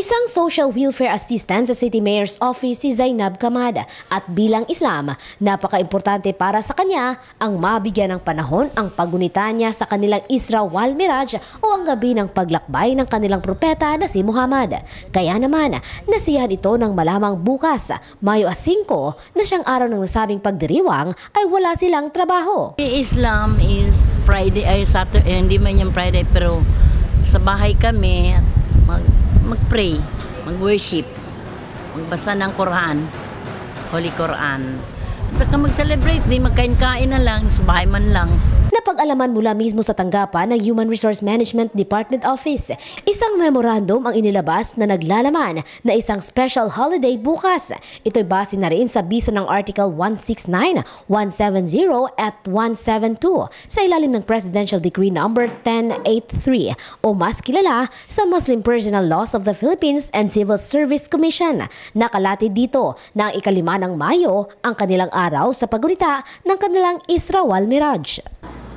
Isang social welfare assistant sa City Mayor's Office si Zainab Kamada at bilang Islam, napaka-importante para sa kanya ang mabigyan ng panahon ang paggunita niya sa kanilang Isra wal Miraj o ang gabi ng paglakbay ng kanilang propeta na si Muhammad. Kaya naman, nasiyahan ito ng malamang bukas, Mayo 5, na siyang araw ng nasabing pagdiriwang ay wala silang trabaho. Islam is Friday ay Saturday, hindi man yung Friday pero sa bahay kami mag-pray, mag-worship, magbasa ng Quran, Holy Quran. At saka mag-celebrate din, magkain-kain na lang, sa bahay man lang. Napag-alaman mula mismo sa tanggapan ng Human Resource Management Department Office, isang memorandum ang inilabas na naglalaman na isang special holiday bukas. Ito'y base na rin sa bisa ng Article 169, 170 at 172 sa ilalim ng Presidential Decree No. 1083 o mas kilala sa Muslim Personal Laws of the Philippines and Civil Service Commission. Nakalatid dito na ang ika-5 ng Mayo ang kanilang araw sa paggunita ng kanilang Isra wal Miraj.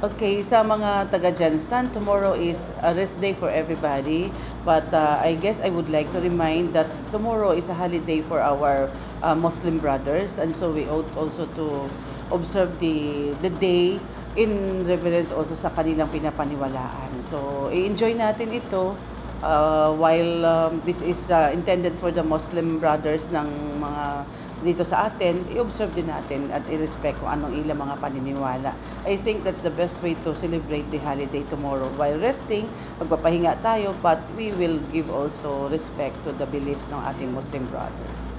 Okay, sa mga taga-Jansan, tomorrow is a rest day for everybody. But I guess I would like to remind that tomorrow is a holiday for our Muslim brothers. And so we ought also to observe the day in reverence also sa kanilang pinapaniwalaan. So i-enjoy natin ito while this is intended for the Muslim brothers ng mga dito sa atin, i-observe din natin at i-respect kung anong ilang mga paniniwala. I think that's the best way to celebrate the holiday tomorrow. While resting, magpapahinga tayo, but we will give also respect to the beliefs ng ating Muslim brothers.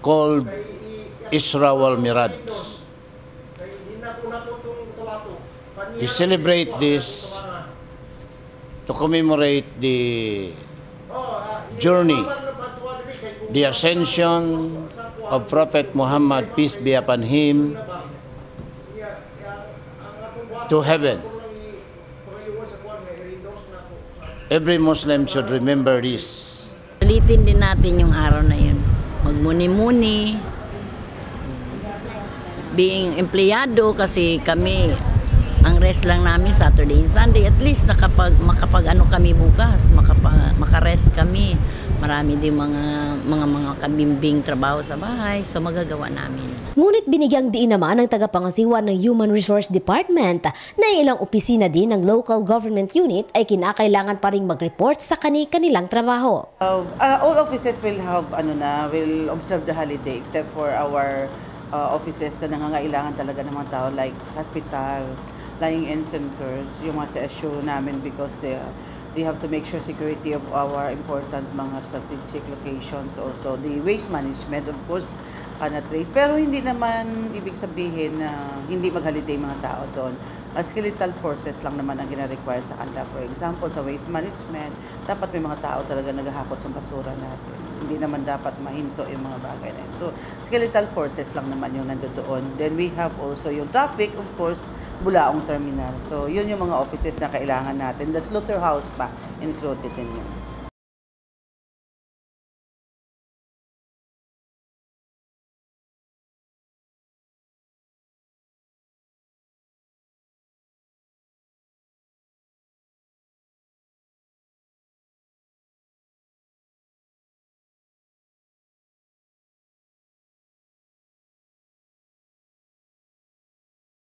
Called Isra wal Miraj. We celebrate this to commemorate the journey, the ascension of Prophet Muhammad, peace be upon him, to heaven. Every Muslim should remember this. Ulitin din natin yung araw na yun. Magmuni-muni, being empleyado kasi kami, ang rest lang namin Saturday and Sunday. At least makapag ano kami bukas, makarest kami. Marami din mga kabimbing trabaho sa bahay, so magagawa namin. Ngunit binigyang diin naman ng tagapangasiwa ng Human Resource Department na ilang opisina din ng local government unit ay kinakailangan pa ring mag-report sa kanilang trabaho. All offices will have will observe the holiday except for our offices na nangangailangan talaga ng mga tao like hospital, lying-in centers, yung mga CSU namin because they have to make sure security of our important mga strategic locations. Also, the waste management, of course, cannot trace. Pero hindi naman ibig sabihin na hindi mag-holiday mga tao doon. Skeletal forces lang naman ang gina-require sa kanila. For example, sa waste management, dapat may mga tao talaga naghahakot sa basura natin. Hindi naman dapat mahinto yung mga bagay na yun. So, skeletal forces lang naman yung nandoon. Then we have also yung traffic, of course, Bulaong Terminal. So, yun yung mga offices na kailangan natin. The slaughterhouse pa included in yun.